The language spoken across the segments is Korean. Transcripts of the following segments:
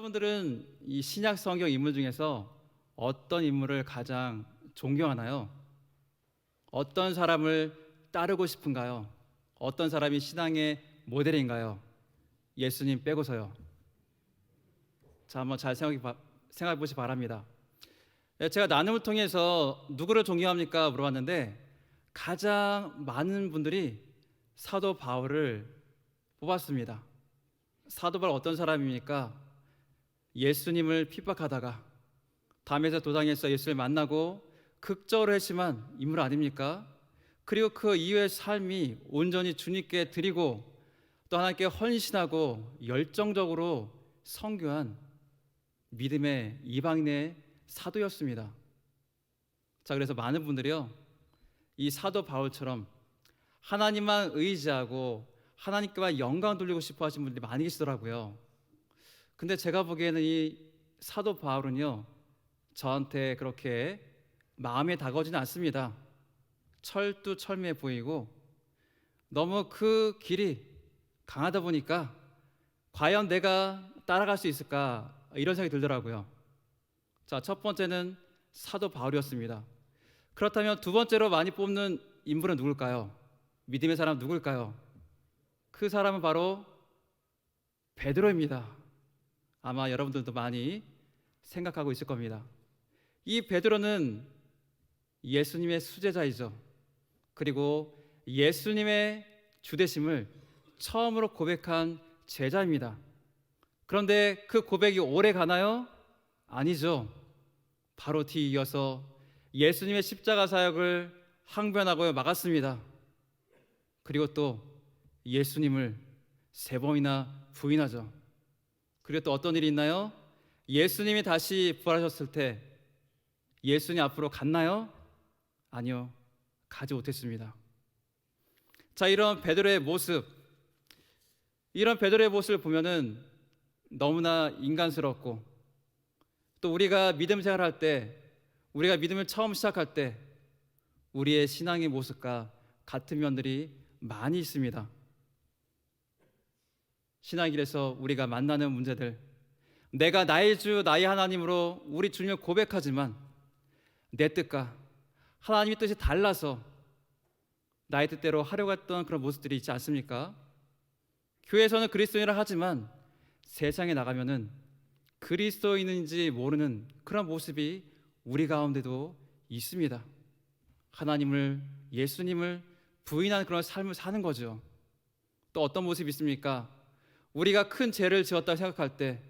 여러분들은 이 신약 성경 인물 중에서 어떤 인물을 가장 존경하나요? 어떤 사람을 따르고 싶은가요? 어떤 사람이 신앙의 모델인가요? 예수님 빼고서요. 자, 한번 잘 생각해 보시 바랍니다. 제가 나눔을 통해서 누구를 존경합니까? 물어봤는데 가장 많은 분들이 사도 바울을 뽑았습니다. 사도 바울 어떤 사람입니까? 예수님을 핍박하다가 담에서 도당에서 예수를 만나고 극적으로 했지만 인물 아닙니까? 그리고 그 이후의 삶이 온전히 주님께 드리고 또 하나님께 헌신하고 열정적으로 선교한 믿음의 이방인의 사도였습니다. 자, 그래서 많은 분들이요, 이 사도 바울처럼 하나님만 의지하고 하나님께만 영광 돌리고 싶어 하시는 분들이 많이 계시더라고요. 근데 제가 보기에는 이 사도 바울은요, 저한테 그렇게 마음에 다가오지는 않습니다. 철두철미해 보이고 너무 그 길이 강하다 보니까 과연 내가 따라갈 수 있을까, 이런 생각이 들더라고요. 자, 첫 번째는 사도 바울이었습니다. 그렇다면 두 번째로 많이 뽑는 인물은 누굴까요? 믿음의 사람 누굴까요? 그 사람은 바로 베드로입니다. 아마 여러분들도 많이 생각하고 있을 겁니다. 이 베드로는 예수님의 수제자이죠. 그리고 예수님의 주되심을 처음으로 고백한 제자입니다. 그런데 그 고백이 오래 가나요? 아니죠. 바로 뒤이어서 예수님의 십자가 사역을 항변하고 막았습니다. 그리고 또 예수님을 3번이나 부인하죠. 그리고 또 어떤 일이 있나요? 예수님이 다시 부활하셨을 때 예수님 앞으로 갔나요? 아니요, 가지 못했습니다. 자, 이런 베드로의 모습을 보면은 너무나 인간스럽고, 또 우리가 믿음 생활할 때, 우리가 믿음을 처음 시작할 때 우리의 신앙의 모습과 같은 면들이 많이 있습니다. 신앙의 길에서 우리가 만나는 문제들, 내가 나의 주 나의 하나님으로 우리 주님을 고백하지만 내 뜻과 하나님의 뜻이 달라서 나의 뜻대로 하려고 했던 그런 모습들이 있지 않습니까? 교회에서는 그리스도인이라 하지만 세상에 나가면은 그리스도인인지 모르는 그런 모습이 우리 가운데도 있습니다. 하나님을, 예수님을 부인하는 그런 삶을 사는 거죠. 또 어떤 모습이 있습니까? 우리가 큰 죄를 지었다고 생각할 때,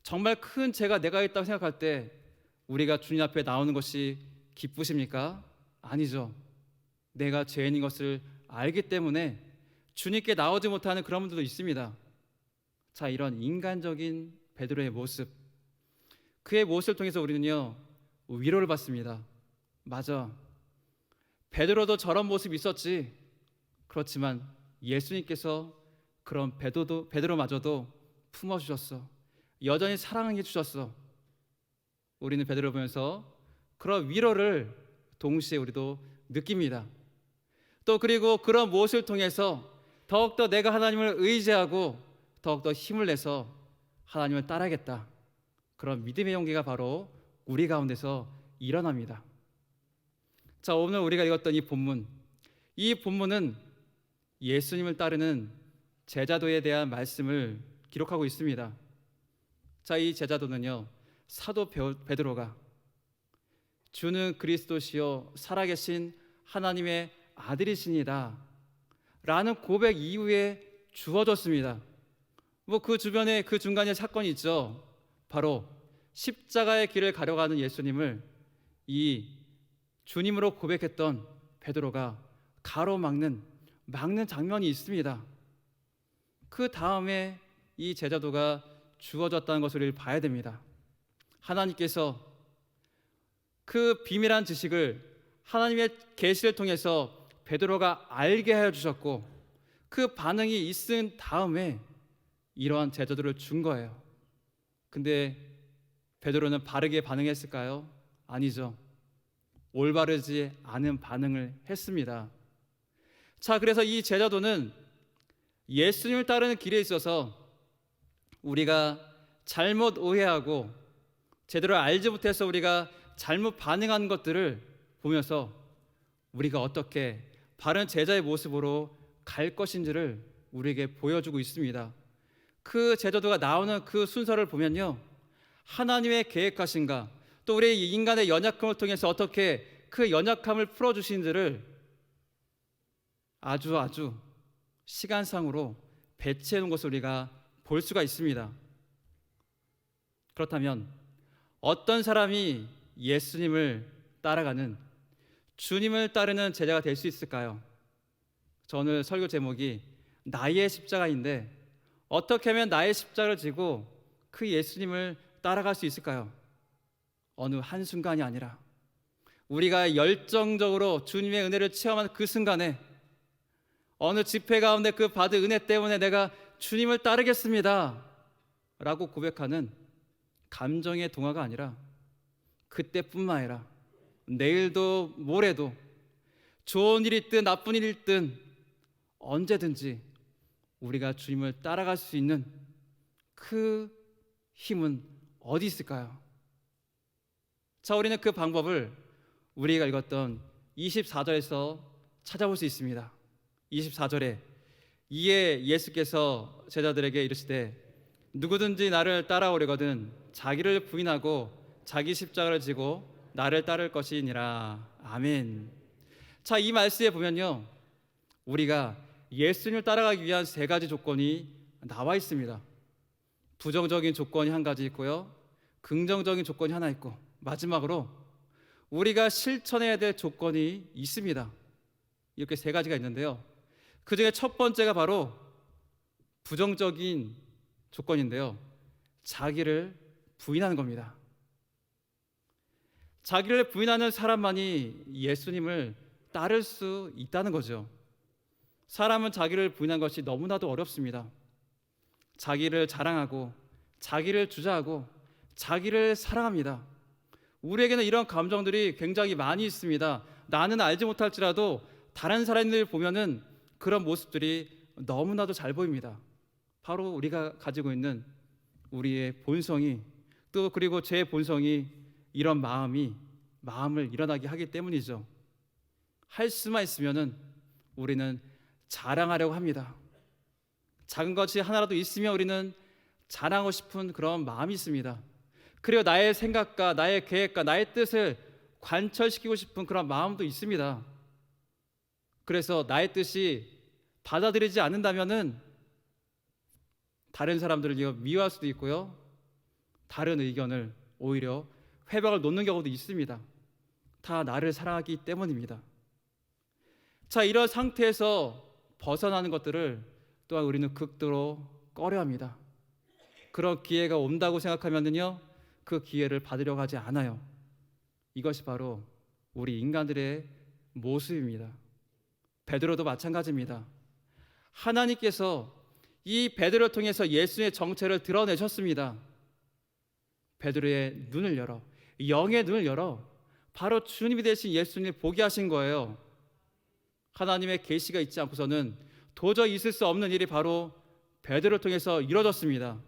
정말 큰 죄가 내가 있다고 생각할 때 우리가 주님 앞에 나오는 것이 기쁘십니까? 아니죠. 내가 죄인인 것을 알기 때문에 주님께 나오지 못하는 그런 분들도 있습니다. 자, 이런 인간적인 베드로의 모습, 그의 모습을 통해서 우리는요, 위로를 받습니다. 맞아, 베드로도 저런 모습이 있었지. 그렇지만 예수님께서 그런 베드로마저도 품어주셨어. 여전히 사랑해 주셨어. 우리는 베드로 보면서 그런 위로를 동시에 우리도 느낍니다. 또 그리고 그런 모습을 통해서 더욱더 내가 하나님을 의지하고 더욱더 힘을 내서 하나님을 따라야겠다, 그런 믿음의 용기가 바로 우리 가운데서 일어납니다. 자, 오늘 우리가 읽었던 이 본문은 예수님을 따르는 제자도에 대한 말씀을 기록하고 있습니다. 자, 이 제자도는요, 사도 베드로가 주는 그리스도시요 살아계신 하나님의 아들이시니다 라는 고백 이후에 주어졌습니다. 그 주변에, 그 중간에 사건이 있죠. 바로 십자가의 길을 가려가는 예수님을 이 주님으로 고백했던 베드로가 가로막는 장면이 있습니다. 그 다음에 이 제자도가 주어졌다는 것을 우리를 봐야 됩니다. 하나님께서 그 비밀한 지식을 하나님의 계시를 통해서 베드로가 알게 하여 주셨고, 그 반응이 있은 다음에 이러한 제자도를 준 거예요. 근데 베드로는 바르게 반응했을까요? 아니죠. 올바르지 않은 반응을 했습니다. 자, 그래서 이 제자도는 예수님을 따르는 길에 있어서 우리가 잘못 오해하고 제대로 알지 못해서 우리가 잘못 반응한 것들을 보면서 우리가 어떻게 바른 제자의 모습으로 갈 것인지를 우리에게 보여주고 있습니다. 그 제자도가 나오는 그 순서를 보면요, 하나님의 계획하신가, 또 우리 인간의 연약함을 통해서 어떻게 그 연약함을 풀어주신지를 아주 시간상으로 배치해 놓은 것을 우리가 볼 수가 있습니다. 그렇다면 어떤 사람이 예수님을 따라가는, 주님을 따르는 제자가 될 수 있을까요? 저 오늘 설교 제목이 나의 십자가인데, 어떻게 하면 나의 십자가를 지고 그 예수님을 따라갈 수 있을까요? 어느 한순간이 아니라 우리가 열정적으로 주님의 은혜를 체험하는 그 순간에, 어느 집회 가운데 그 받은 은혜 때문에 내가 주님을 따르겠습니다 라고 고백하는 감정의 동화가 아니라, 그때뿐만 아니라 내일도 모레도 좋은 일이 있든 나쁜 일이 있든 언제든지 우리가 주님을 따라갈 수 있는 그 힘은 어디 있을까요? 자, 우리는 그 방법을 우리가 읽었던 24절에서 찾아볼 수 있습니다. 24절에 이에 예수께서 제자들에게 이르시되 누구든지 나를 따라오려거든 자기를 부인하고 자기 십자가를 지고 나를 따를 것이니라. 아멘. 자, 이 말씀에 보면요, 우리가 예수님을 따라가기 위한 세 가지 조건이 나와 있습니다. 부정적인 조건이 한 가지 있고요, 긍정적인 조건이 하나 있고, 마지막으로 우리가 실천해야 될 조건이 있습니다. 이렇게 세 가지가 있는데요, 그 중에 첫 번째가 바로 부정적인 조건인데요, 자기를 부인하는 겁니다. 자기를 부인하는 사람만이 예수님을 따를 수 있다는 거죠. 사람은 자기를 부인하는 것이 너무나도 어렵습니다. 자기를 자랑하고 자기를 주장하고 자기를 사랑합니다. 우리에게는 이런 감정들이 굉장히 많이 있습니다. 나는 알지 못할지라도 다른 사람들 보면은 그런 모습들이 너무나도 잘 보입니다. 바로 우리가 가지고 있는 우리의 본성이, 또 그리고 제 본성이 이런 마음을 일어나게 하기 때문이죠. 할 수만 있으면은 우리는 자랑하려고 합니다. 작은 것이 하나라도 있으면 우리는 자랑하고 싶은 그런 마음이 있습니다. 그리고 나의 생각과 나의 계획과 나의 뜻을 관철시키고 싶은 그런 마음도 있습니다. 그래서 나의 뜻이 받아들이지 않는다면은 다른 사람들을 미워할 수도 있고요, 다른 의견을 오히려 회박을 놓는 경우도 있습니다. 다 나를 사랑하기 때문입니다. 자, 이런 상태에서 벗어나는 것들을 또한 우리는 극도로 꺼려합니다. 그런 기회가 온다고 생각하면요, 그 기회를 받으려고 하지 않아요. 이것이 바로 우리 인간들의 모습입니다. 베드로도 마찬가지입니다. 하나님께서 이 베드로를 통해서 예수의 정체를 드러내셨습니다. 베드로의 눈을 열어, 영의 눈을 열어 바로 주님이 되신 예수님을 보게 하신 거예요. 하나님의 계시가 있지 않고서는 도저히 있을 수 없는 일이 바로 베드로를 통해서 이루어졌습니다.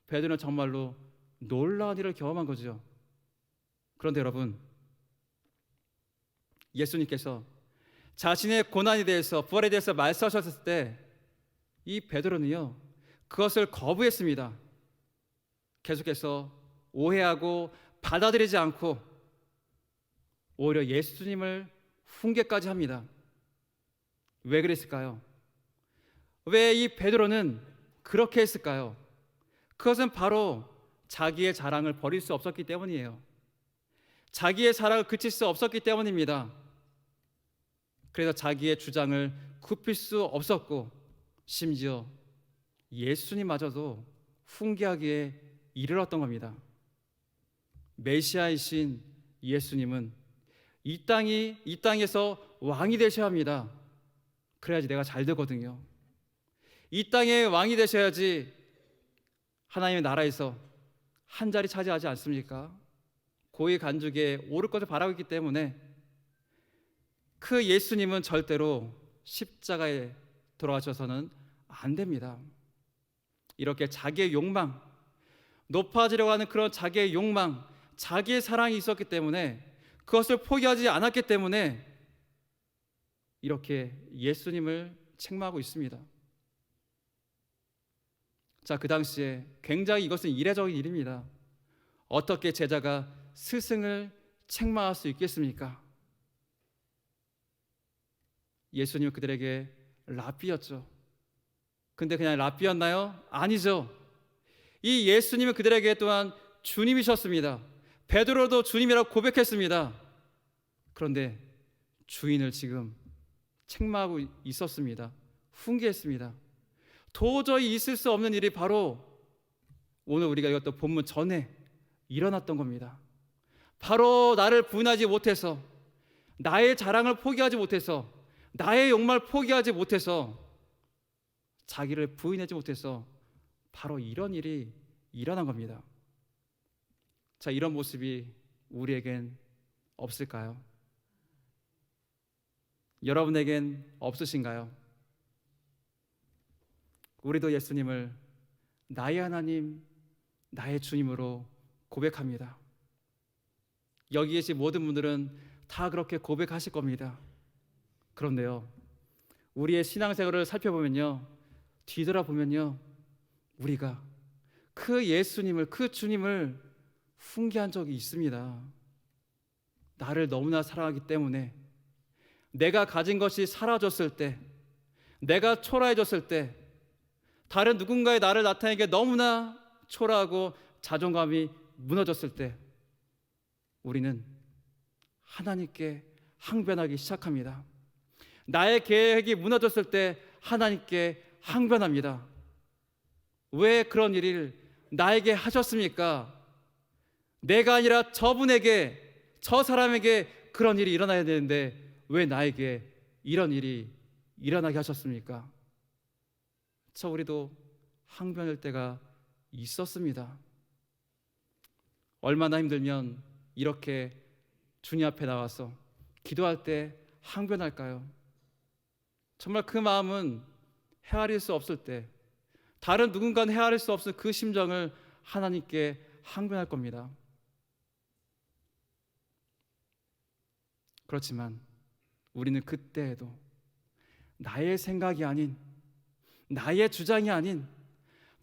베드로는 정말로 놀라운 일을 경험한 거죠. 그런데 여러분, 예수님께서 자신의 고난에 대해서, 부활에 대해서 말씀하셨을 때 이 베드로는요, 그것을 거부했습니다. 계속해서 오해하고 받아들이지 않고 오히려 예수님을 훈계까지 합니다. 왜 그랬을까요? 왜 이 베드로는 그렇게 했을까요? 그것은 바로 자기의 자랑을 버릴 수 없었기 때문이에요. 자기의 자랑을 그칠 수 없었기 때문입니다. 그래서 자기의 주장을 굽힐 수 없었고, 심지어 예수님마저도 훈계하기에 이르렀던 겁니다. 메시아이신 예수님은 이 땅에서 왕이 되셔야 합니다. 그래야지 내가 잘 되거든요. 이 땅의 왕이 되셔야지 하나님의 나라에서 한 자리 차지하지 않습니까? 고위 간죽에 오를 것을 바라고 있기 때문에 그 예수님은 절대로 십자가에 돌아가셔서는 안 됩니다. 이렇게 자기의 욕망, 높아지려고 하는 그런 자기의 욕망, 자기의 사랑이 있었기 때문에, 그것을 포기하지 않았기 때문에 이렇게 예수님을 책망하고 있습니다. 자, 그 당시에 굉장히 이것은 이례적인 일입니다. 어떻게 제자가 스승을 책망할 수 있겠습니까? 예수님은 그들에게 랍비였죠. 근데 그냥 랍비였나요? 아니죠. 이 예수님은 그들에게 또한 주님이셨습니다. 베드로도 주님이라고 고백했습니다. 그런데 주인을 지금 책망하고 있었습니다. 훈계했습니다. 도저히 있을 수 없는 일이 바로 오늘 우리가 읽었던 본문 전에 일어났던 겁니다. 바로 나를 부인하지 못해서, 나의 자랑을 포기하지 못해서, 나의 욕망을 포기하지 못해서, 자기를 부인하지 못해서 바로 이런 일이 일어난 겁니다. 자, 이런 모습이 우리에겐 없을까요? 여러분에겐 없으신가요? 우리도 예수님을 나의 하나님, 나의 주님으로 고백합니다. 여기 계신 모든 분들은 다 그렇게 고백하실 겁니다. 그런데요, 우리의 신앙생활을 살펴보면요, 뒤돌아보면요, 우리가 그 예수님을, 그 주님을 훈계한 적이 있습니다. 나를 너무나 사랑하기 때문에, 내가 가진 것이 사라졌을 때, 내가 초라해졌을 때, 다른 누군가의 나를 나타내기에 너무나 초라하고 자존감이 무너졌을 때, 우리는 하나님께 항변하기 시작합니다. 나의 계획이 무너졌을 때 하나님께 항변합니다. 왜 그런 일을 나에게 하셨습니까? 내가 아니라 저분에게, 저 사람에게 그런 일이 일어나야 되는데 왜 나에게 이런 일이 일어나게 하셨습니까? 우리도 항변할 때가 있었습니다. 얼마나 힘들면 이렇게 주님 앞에 나와서 기도할 때 항변할까요? 정말 그 마음은 헤아릴 수 없을 때, 다른 누군가는 헤아릴 수 없을 그 심정을 하나님께 항변할 겁니다. 그렇지만 우리는 그때에도 나의 생각이 아닌, 나의 주장이 아닌,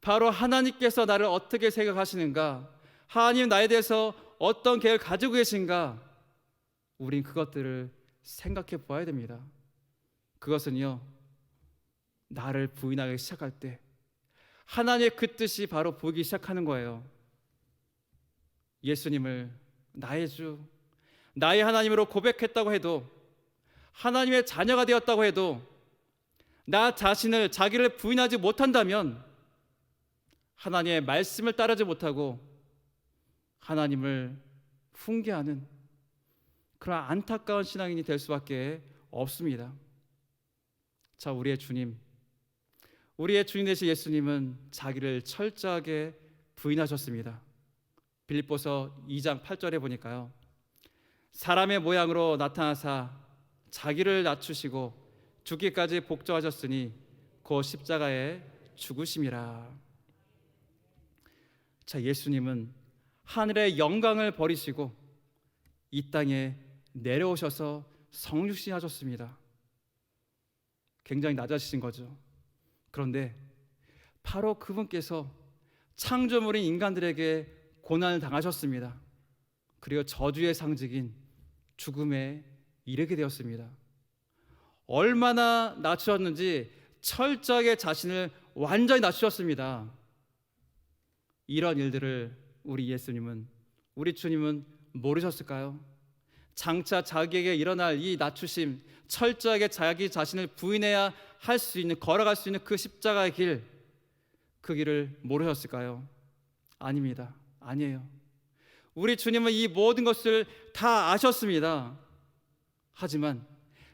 바로 하나님께서 나를 어떻게 생각하시는가, 하나님 나에 대해서 어떤 계획을 가지고 계신가, 우린 그것들을 생각해 보아야 됩니다. 그것은요, 나를 부인하기 시작할 때 하나님의 그 뜻이 바로 보이기 시작하는 거예요. 예수님을 나의 주, 나의 하나님으로 고백했다고 해도, 하나님의 자녀가 되었다고 해도 나 자신을, 자기를 부인하지 못한다면 하나님의 말씀을 따르지 못하고 하나님을 훈계하는 그런 안타까운 신앙인이 될 수밖에 없습니다. 자, 우리의 주님 되신 예수님은 자기를 철저하게 부인하셨습니다. 빌립보서 2장 8절에 보니까요, 사람의 모양으로 나타나사 자기를 낮추시고 죽기까지 복종하셨으니 곧 십자가에 죽으심이라. 자, 예수님은 하늘의 영광을 버리시고 이 땅에 내려오셔서 성육신 하셨습니다. 굉장히 낮아지신 거죠. 그런데 바로 그분께서 창조물인 인간들에게 고난을 당하셨습니다. 그리고 저주의 상징인 죽음에 이르게 되었습니다. 얼마나 낮추셨는지 철저하게 자신을 완전히 낮추셨습니다. 이런 일들을 우리 예수님은, 우리 주님은 모르셨을까요? 장차 자기에게 일어날 이 낮추심, 철저하게 자기 자신을 부인해야 할 수 있는, 걸어갈 수 있는 그 십자가의 길, 그 길을 모르셨을까요? 아닙니다. 아니에요. 우리 주님은 이 모든 것을 다 아셨습니다. 하지만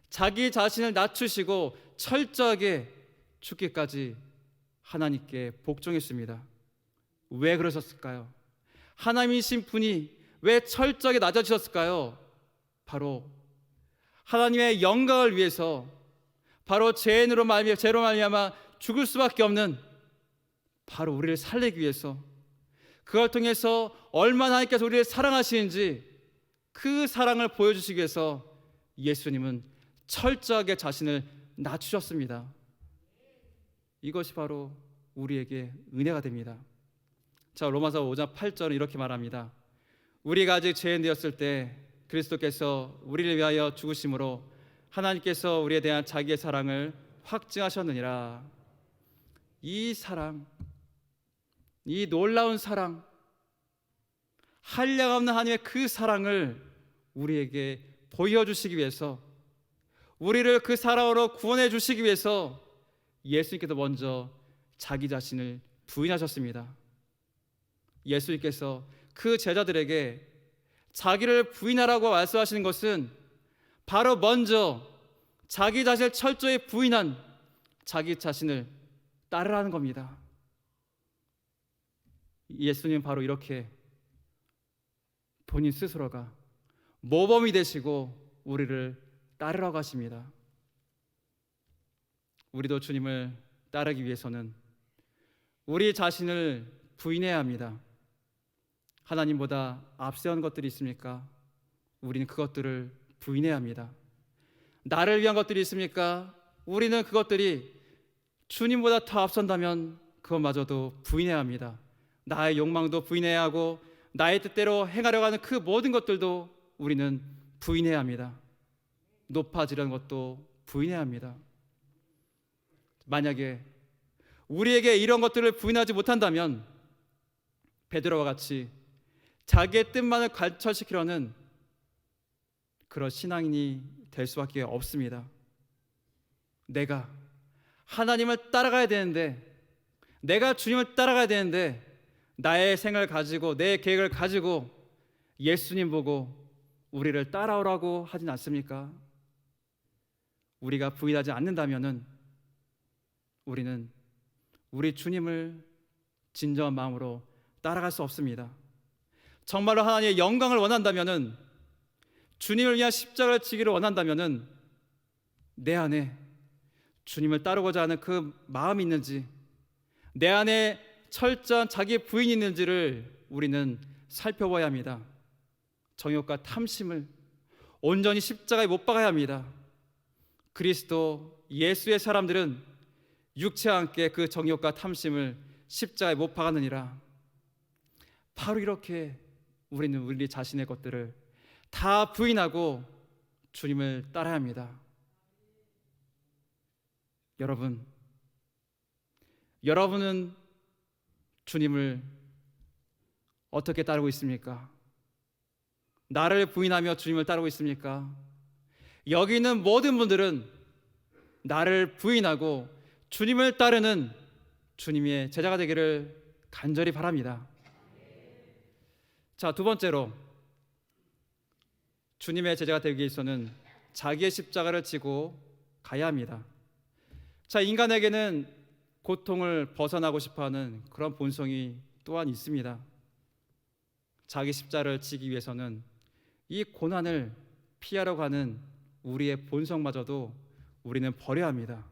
자기 자신을 낮추시고 철저하게 죽기까지 하나님께 복종했습니다. 왜 그러셨을까요? 하나님이신 분이 왜 철저하게 낮아지셨을까요? 바로 하나님의 영광을 위해서, 바로 죄로 말미암아 죽을 수밖에 없는 바로 우리를 살리기 위해서, 그걸 통해서 얼마나 하나님께서 우리를 사랑하시는지 그 사랑을 보여주시기 위해서 예수님은 철저하게 자신을 낮추셨습니다. 이것이 바로 우리에게 은혜가 됩니다. 자, 로마서 5장 8절은 이렇게 말합니다. 우리가 아직 죄인 되었을 때 그리스도께서 우리를 위하여 죽으심으로 하나님께서 우리에 대한 자기의 사랑을 확증하셨느니라. 이 사랑, 이 놀라운 사랑, 한량없는 하나님의 그 사랑을 우리에게 보여주시기 위해서, 우리를 그 사랑으로 구원해 주시기 위해서 예수님께서 먼저 자기 자신을 부인하셨습니다. 예수님께서 그 제자들에게 자기를 부인하라고 말씀하시는 것은 바로 먼저 자기 자신을 철저히 부인한 자기 자신을 따르라는 겁니다. 예수님은 바로 이렇게 본인 스스로가 모범이 되시고 우리를 따르라고 하십니다. 우리도 주님을 따르기 위해서는 우리 자신을 부인해야 합니다. 하나님보다 앞세운 것들이 있습니까? 우리는 그것들을 부인해야 합니다. 나를 위한 것들이 있습니까? 우리는 그것들이 주님보다 더 앞선다면 그것마저도 부인해야 합니다. 나의 욕망도 부인해야 하고 나의 뜻대로 행하려고 하는 그 모든 것들도 우리는 부인해야 합니다. 높아지려는 것도 부인해야 합니다. 만약에 우리에게 이런 것들을 부인하지 못한다면 베드로와 같이 자기의 뜻만을 관철시키려는 그런 신앙인이 될 수밖에 없습니다. 내가 하나님을 따라가야 되는데, 내가 주님을 따라가야 되는데 나의 생각을 가지고 내 계획을 가지고 예수님 보고 우리를 따라오라고 하진 않습니까? 우리가 부인하지 않는다면은 우리는 우리 주님을 진정한 마음으로 따라갈 수 없습니다. 정말로 하나님의 영광을 원한다면은, 주님을 위한 십자가를 지기를 원한다면은 내 안에 주님을 따르고자 하는 그 마음이 있는지, 내 안에 철저한 자기 부인이 있는지를 우리는 살펴봐야 합니다. 정욕과 탐심을 온전히 십자가에 못 박아야 합니다. 그리스도 예수의 사람들은 육체와 함께 그 정욕과 탐심을 십자가에 못 박았느니라. 바로 이렇게 우리는 우리 자신의 것들을 다 부인하고 주님을 따라야 합니다. 여러분은 주님을 어떻게 따르고 있습니까? 나를 부인하며 주님을 따르고 있습니까? 여기 있는 모든 분들은 나를 부인하고 주님을 따르는 주님의 제자가 되기를 간절히 바랍니다. 자, 두 번째로 주님의 제자가 되기 위해서는 자기의 십자가를 지고 가야 합니다. 자, 인간에게는 고통을 벗어나고 싶어하는 그런 본성이 또한 있습니다. 자기 십자가를 지기 위해서는 이 고난을 피하려고 하는 우리의 본성마저도 우리는 버려야 합니다.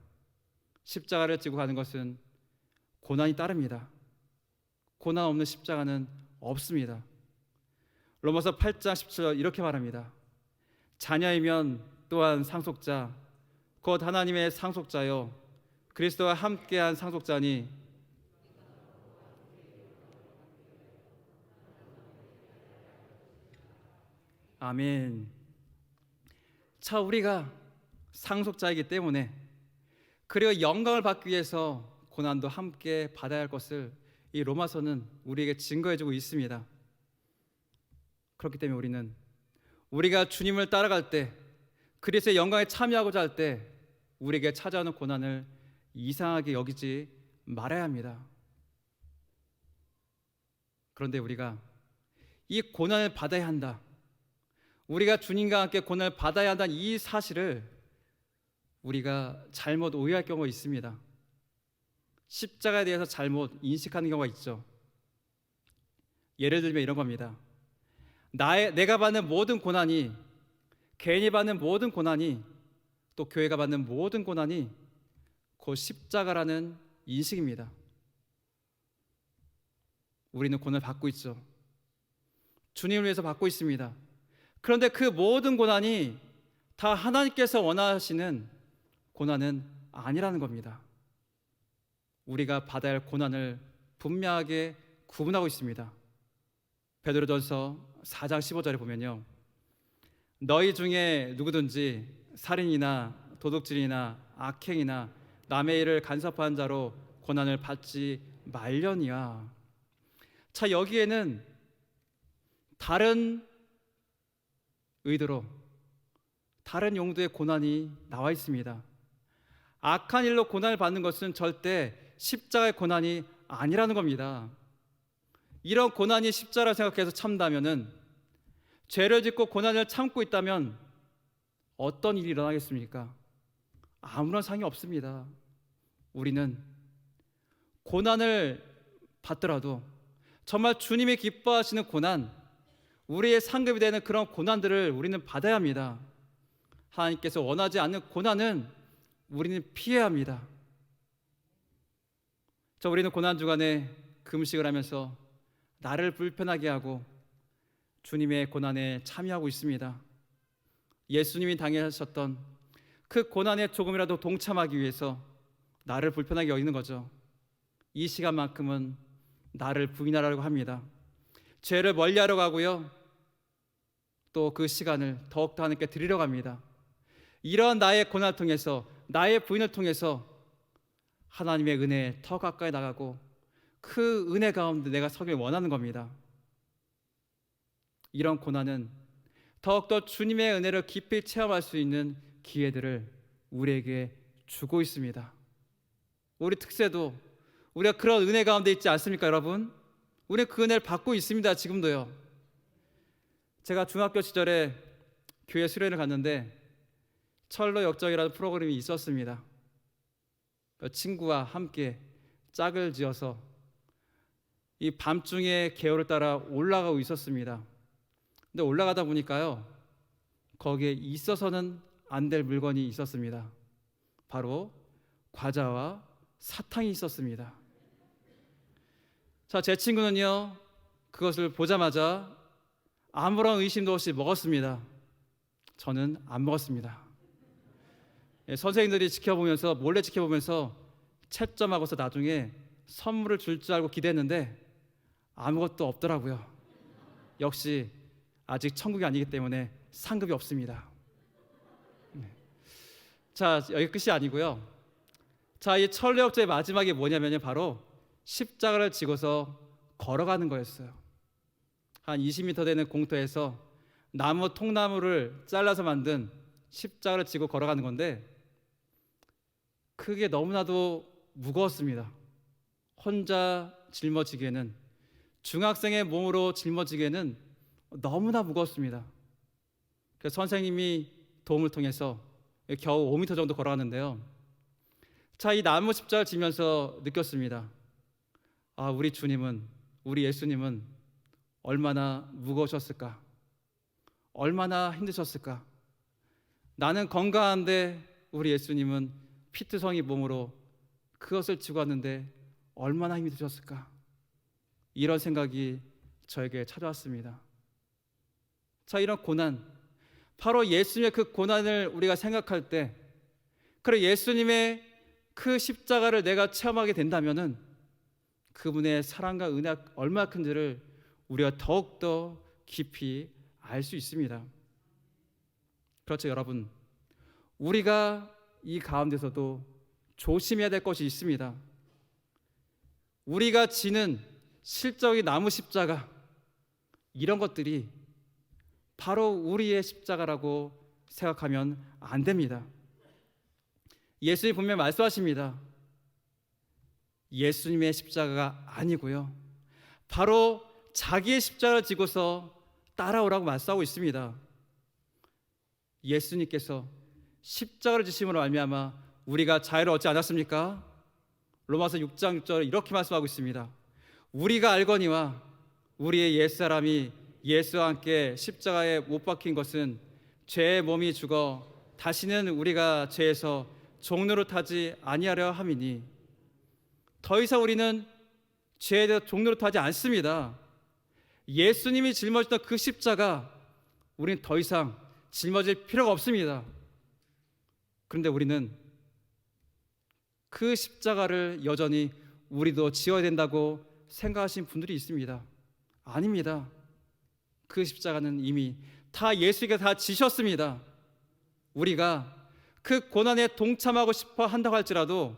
십자가를 지고 가는 것은 고난이 따릅니다. 고난 없는 십자가는 없습니다. 로마서 8장 17절 이렇게 말합니다. 자녀이면 또한 상속자, 곧 하나님의 상속자요 그리스도와 함께한 상속자니 아멘. 자, 우리가 상속자이기 때문에, 그리고 영광을 받기 위해서 고난도 함께 받아야 할 것을 이 로마서는 우리에게 증거해주고 있습니다. 그렇기 때문에 우리는 우리가 주님을 따라갈 때, 그리스도의 영광에 참여하고자 할 때 우리에게 찾아오는 고난을 이상하게 여기지 말아야 합니다. 그런데 우리가 이 고난을 받아야 한다, 우리가 주님과 함께 고난을 받아야 한다는 이 사실을 우리가 잘못 오해할 경우가 있습니다. 십자가에 대해서 잘못 인식하는 경우가 있죠. 예를 들면 이런 겁니다. 내가 받는 모든 고난이, 개인이 받는 모든 고난이, 또 교회가 받는 모든 고난이 곧 십자가라는 인식입니다. 우리는 고난을 받고 있죠. 주님을 위해서 받고 있습니다. 그런데 그 모든 고난이 다 하나님께서 원하시는 고난은 아니라는 겁니다. 우리가 받아야 할 고난을 분명하게 구분하고 있습니다. 베드로전서 4장 15절에 보면요, 너희 중에 누구든지 살인이나 도둑질이나 악행이나 남의 일을 간섭한 자로 고난을 받지 말려니와. 자, 여기에는 다른 의도로 다른 용도의 고난이 나와 있습니다. 악한 일로 고난을 받는 것은 절대 십자가의 고난이 아니라는 겁니다. 이런 고난이 십자가라 생각해서 참다면은, 죄를 짓고 고난을 참고 있다면 어떤 일이 일어나겠습니까? 아무런 상관이 없습니다. 우리는 고난을 받더라도 정말 주님이 기뻐하시는 고난, 우리의 상급이 되는 그런 고난들을 우리는 받아야 합니다. 하나님께서 원하지 않는 고난은 우리는 피해야 합니다. 우리는 고난 주간에 금식을 하면서 나를 불편하게 하고 주님의 고난에 참여하고 있습니다. 예수님이 당하셨던 그 고난에 조금이라도 동참하기 위해서 나를 불편하게 여기는 거죠. 이 시간만큼은 나를 부인하라고 합니다. 죄를 멀리하려고 하고요, 또 그 시간을 더욱더 하나님께 드리려고 합니다. 이런 나의 고난을 통해서, 나의 부인을 통해서 하나님의 은혜에 더 가까이 나가고 그 은혜 가운데 내가 서길 원하는 겁니다. 이런 고난은 더욱더 주님의 은혜를 깊이 체험할 수 있는 기회들을 우리에게 주고 있습니다. 우리 특세도 우리가 그런 은혜 가운데 있지 않습니까, 여러분? 우리 그 은혜를 받고 있습니다. 지금도요. 제가 중학교 시절에 교회 수련을 갔는데 철로 역정이라는 프로그램이 있었습니다. 친구와 함께 짝을 지어서 이 밤중에 계곡을 따라 올라가고 있었습니다. 근데 올라가다 보니까요, 거기에 있어서는 안 될 물건이 있었습니다. 바로 과자와 사탕이 있었습니다. 자, 제 친구는요, 그것을 보자마자 아무런 의심도 없이 먹었습니다. 저는 안 먹었습니다. 선생님들이 지켜보면서, 몰래 지켜보면서 채점하고서 나중에 선물을 줄 줄 알고 기대했는데 아무것도 없더라고요. 역시 아직 천국이 아니기 때문에 상급이 없습니다. 자, 여기 끝이 아니고요. 자, 이 천리역제의 마지막이 뭐냐면요, 바로 십자가를 지고서 걸어가는 거였어요. 한 20m 되는 공터에서 나무 통나무를 잘라서 만든 십자가를 지고 걸어가는 건데, 그게 너무나도 무거웠습니다. 혼자 짊어지기에는, 중학생의 몸으로 짊어지기에는 너무나 무거웠습니다. 그래서 선생님이 도움을 통해서 겨우 5m 정도 걸어갔는데요, 자, 이 나무 십자가를 지면서 느꼈습니다. 아, 우리 주님은, 우리 예수님은 얼마나 무거우셨을까, 얼마나 힘드셨을까. 나는 건강한데 우리 예수님은 피투성이 몸으로 그것을 지고 왔는데 얼마나 힘이 드셨을까. 이런 생각이 저에게 찾아왔습니다. 자, 이런 고난, 바로 예수님의 그 고난을 우리가 생각할 때, 그래, 예수님의 그 십자가를 내가 체험하게 된다면은 그분의 사랑과 은혜가 얼마나 큰지를 우리가 더욱더 깊이 알 수 있습니다. 그렇죠, 여러분. 우리가 이 가운데서도 조심해야 될 것이 있습니다. 우리가 지는 실적인 나무 십자가, 이런 것들이 바로 우리의 십자가라고 생각하면 안 됩니다. 예수님이 분명히 말씀하십니다. 예수님의 십자가가 아니고요, 바로 자기의 십자가를 지고서 따라오라고 말씀하고 있습니다. 예수님께서 십자가를 지심으로 말미암아 우리가 자유를 얻지 않았습니까? 로마서 6장 6절에 이렇게 말씀하고 있습니다. 우리가 알거니와 우리의 옛사람이 예수와 함께 십자가에 못 박힌 것은 죄의 몸이 죽어 다시는 우리가 죄에서 종노릇하지 아니하려 함이니, 더 이상 우리는 죄에 대해 종노릇하지 않습니다. 예수님이 짊어지던 그 십자가, 우리는 더 이상 짊어질 필요가 없습니다. 그런데 우리는 그 십자가를 여전히 우리도 지어야 된다고 생각하시는 분들이 있습니다. 아닙니다. 그 십자가는 이미 다 예수께서 다 지셨습니다. 우리가 그 고난에 동참하고 싶어 한다고 할지라도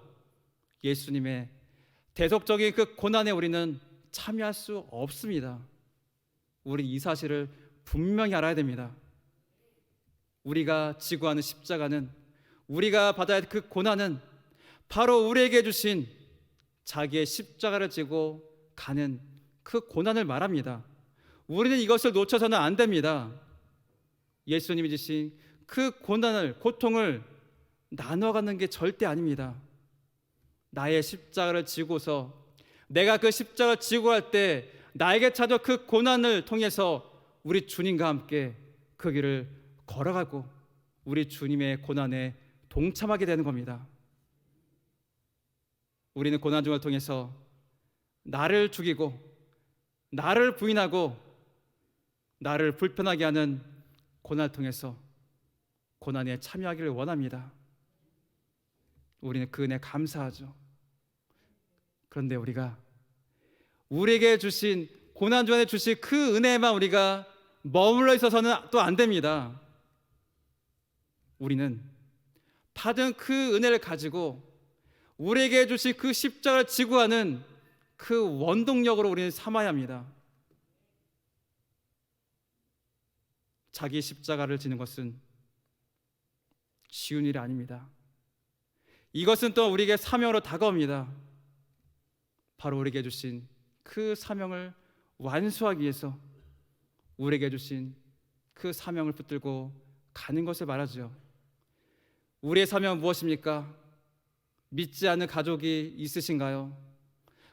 예수님의 대속적인 그 고난에 우리는 참여할 수 없습니다. 우리 이 사실을 분명히 알아야 됩니다. 우리가 지고 하는 십자가는, 우리가 받아야 할 그 고난은 바로 우리에게 주신 자기의 십자가를 지고 가는 그 고난을 말합니다. 우리는 이것을 놓쳐서는 안 됩니다. 예수님이 주신 그 고난을, 고통을 나눠 갖는 게 절대 아닙니다. 나의 십자가를 지고서 내가 그 십자가를 지고 갈 때 나에게 찾아 그 고난을 통해서 우리 주님과 함께 그 길을 걸어가고 우리 주님의 고난에 동참하게 되는 겁니다. 우리는 고난 중을 통해서 나를 죽이고 나를 부인하고 나를 불편하게 하는 고난을 통해서 고난에 참여하기를 원합니다. 우리는 그 은혜 감사하죠. 그런데 우리가 우리에게 주신, 고난 중에 주신 그 은혜만 우리가 머물러 있어서는 또 안 됩니다. 우리는 받은 그 은혜를 가지고 우리에게 주신 그 십자가를 지고 가는 그 원동력으로 우리는 삼아야 합니다. 자기 십자가를 지는 것은 쉬운 일이 아닙니다. 이것은 또 우리에게 사명으로 다가옵니다. 바로 우리에게 주신 그 사명을 완수하기 위해서 우리에게 주신 그 사명을 붙들고 가는 것을 말하죠. 우리의 사명은 무엇입니까? 믿지 않는 가족이 있으신가요?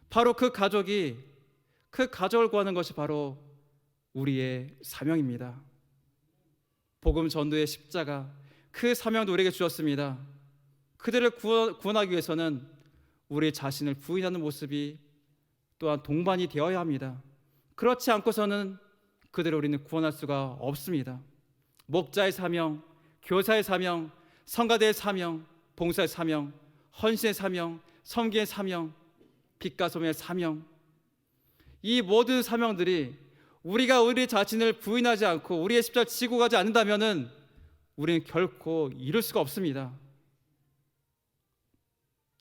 바로 그 가족을 구하는 것이 바로 우리의 사명입니다. 복음 전도의 십자가, 그 사명도 우리에게 주었습니다. 그들을 구원하기 위해서는 우리 자신을 부인하는 모습이 또한 동반이 되어야 합니다. 그렇지 않고서는 그들을 우리는 구원할 수가 없습니다. 목자의 사명, 교사의 사명, 성가대의 사명, 봉사의 사명, 헌신의 사명, 섬기의 사명, 빛과 소명의 사명, 이 모든 사명들이 우리가 우리 자신을 부인하지 않고 우리의 십자가를 지고 가지 않는다면 우리는 결코 이룰 수가 없습니다.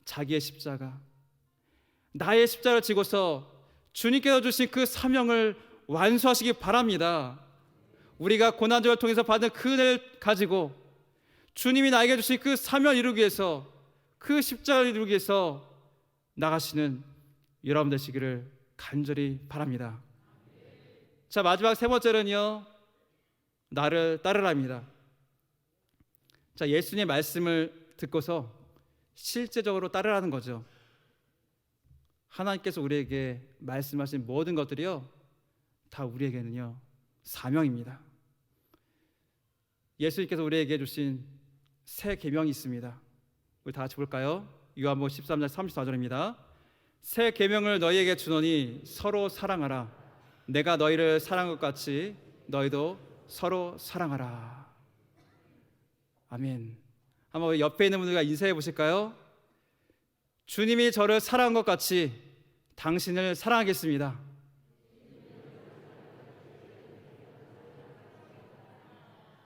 자기의 십자가, 나의 십자가를 지고서 주님께서 주신 그 사명을 완수하시기 바랍니다. 우리가 고난절을 통해서 받은 그 은혜를 가지고 주님이 나에게 주신 그 사명을 이루기 위해서, 그 십자가를 이루기 위해서 나가시는 여러분 되시기를 간절히 바랍니다. 자, 마지막 세 번째는요, 나를 따르라입니다. 자, 예수님의 말씀을 듣고서 실제적으로 따르라는 거죠. 하나님께서 우리에게 말씀하신 모든 것들이요, 다 우리에게는요 사명입니다. 예수님께서 우리에게 주신 새 계명이 있습니다. 우리 다 같이 볼까요? 요한복음 13장 34절입니다. 새 계명을 너희에게 주노니 서로 사랑하라. 내가 너희를 사랑한 것 같이 너희도 서로 사랑하라. 아멘. 한번 옆에 있는 분들과 인사해 보실까요? 주님이 저를 사랑한 것 같이 당신을 사랑하겠습니다.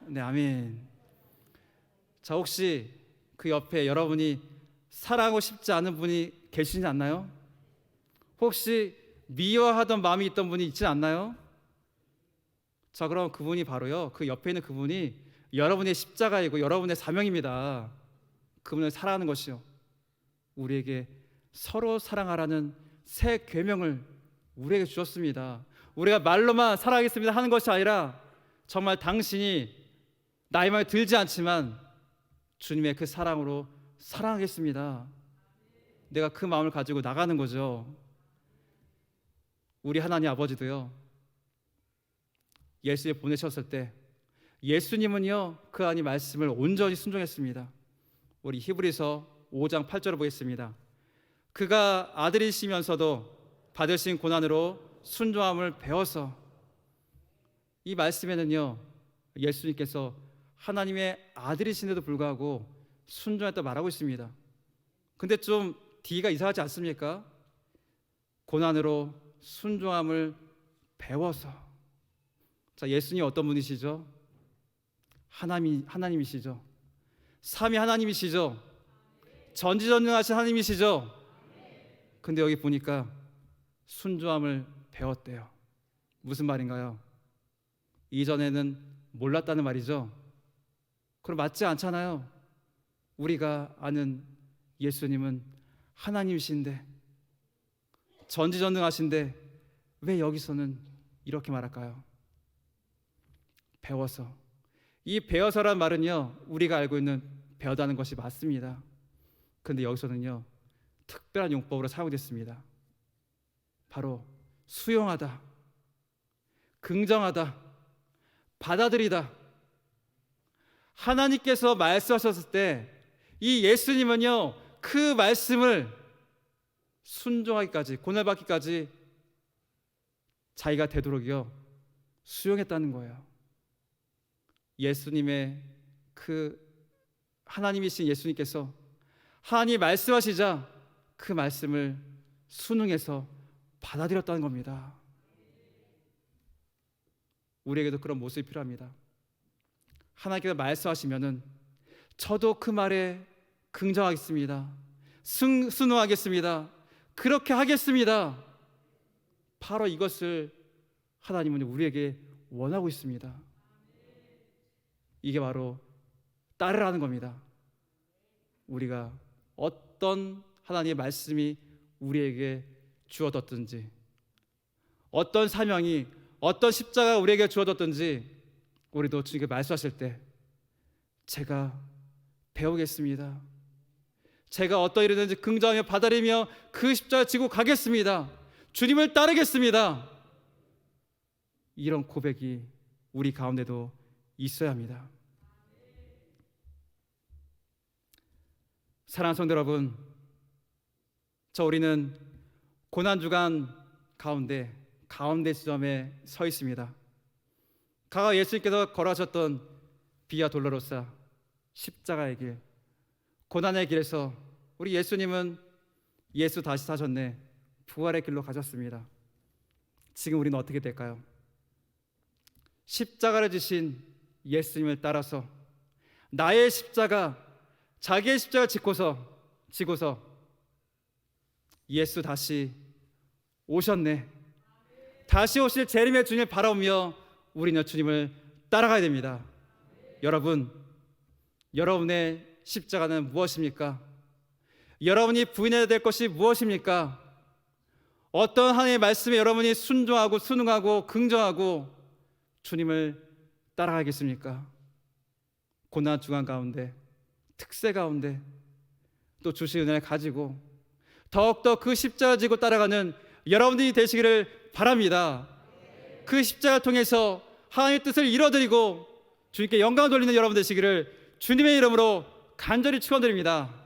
네, 아멘. 자, 혹시 그 옆에 여러분이 사랑하고 싶지 않은 분이 계시지 않나요? 혹시 미워하던 마음이 있던 분이 있지 않나요? 자, 그럼 그분이 바로요, 그 옆에 있는 그분이 여러분의 십자가이고 여러분의 사명입니다. 그분을 사랑하는 것이요, 우리에게 서로 사랑하라는 새 계명을 우리에게 주셨습니다. 우리가 말로만 사랑하겠습니다 하는 것이 아니라 정말 당신이 나의 마음에 들지 않지만 주님의 그 사랑으로 사랑하겠습니다. 내가 그 마음을 가지고 나가는 거죠. 우리 하나님 아버지도요, 예수님 보내셨을 때 예수님은요 그 하나님 말씀을 온전히 순종했습니다. 우리 히브리서 5장 8절을 보겠습니다. 그가 아들이시면서도 받으신 고난으로 순종함을 배워서. 이 말씀에는요, 예수님께서 하나님의 아들이신데도 불구하고 순종했다 말하고 있습니다. 근데 좀 D가 이상하지 않습니까? 고난으로 순종함을 배워서. 자, 예수님 어떤 분이시죠? 하나님이시죠. 삼위 하나님이시죠. 전지전능하신 하나님이시죠. 근데 여기 보니까 순종함을 배웠대요. 무슨 말인가요? 이전에는 몰랐다는 말이죠. 그럼 맞지 않잖아요. 우리가 아는 예수님은 하나님이신데, 전지전능하신데 왜 여기서는 이렇게 말할까요? 배워서. 이 배워서란 말은요, 우리가 알고 있는 배우다는 것이 맞습니다. 근데 여기서는요, 특별한 용법으로 사용됐습니다. 바로 수용하다, 긍정하다, 받아들이다. 하나님께서 말씀하셨을 때 이 예수님은요, 그 말씀을 순종하기까지, 고난받기까지 자기가 되도록요 수용했다는 거예요. 예수님의 그 하나님이신 예수님께서 하나님이 말씀하시자 그 말씀을 순응해서 받아들였다는 겁니다. 우리에게도 그런 모습이 필요합니다. 하나님께서 말씀하시면은 저도 그 말에 긍정하겠습니다. 순응하겠습니다. 그렇게 하겠습니다. 바로 이것을 하나님은 우리에게 원하고 있습니다. 이게 바로 따르라는 겁니다. 우리가 어떤 하나님의 말씀이 우리에게 주어졌든지, 어떤 사명이, 어떤 십자가가 우리에게 주어졌든지, 우리도 주님께 말씀하실 때 제가 배우겠습니다. 제가 어떤 일이든지 긍정하며 받아들이며 그 십자가 지고 가겠습니다. 주님을 따르겠습니다. 이런 고백이 우리 가운데도 있어야 합니다. 사랑하는 성도 여러분, 우리는 고난주간 가운데 지점에 서 있습니다. 가가 예수님께서 걸어가셨던 비아 돌로로사 십자가의 길, 고난의 길에서 우리 예수님은 예수 다시 사셨네, 부활의 길로 가셨습니다. 지금 우리는 어떻게 될까요? 십자가를 지신 예수님을 따라서 나의 십자가, 자기의 십자가를 지고서 예수 다시 오셨네, 다시 오실 재림의 주님을 바라보며 우리는 주님을 따라가야 됩니다. 여러분의 십자가는 무엇입니까? 여러분이 부인해야 될 것이 무엇입니까? 어떤 하나님의 말씀에 여러분이 순종하고 순응하고 긍정하고 주님을 따라가겠습니까? 고난 중간 가운데, 특세 가운데 또 주신 은혜를 가지고 더욱더 그 십자가 지고 따라가는 여러분들이 되시기를 바랍니다. 그 십자가를 통해서 하나님의 뜻을 이뤄드리고 주님께 영광을 돌리는 여러분 되시기를 주님의 이름으로 간절히 축원드립니다.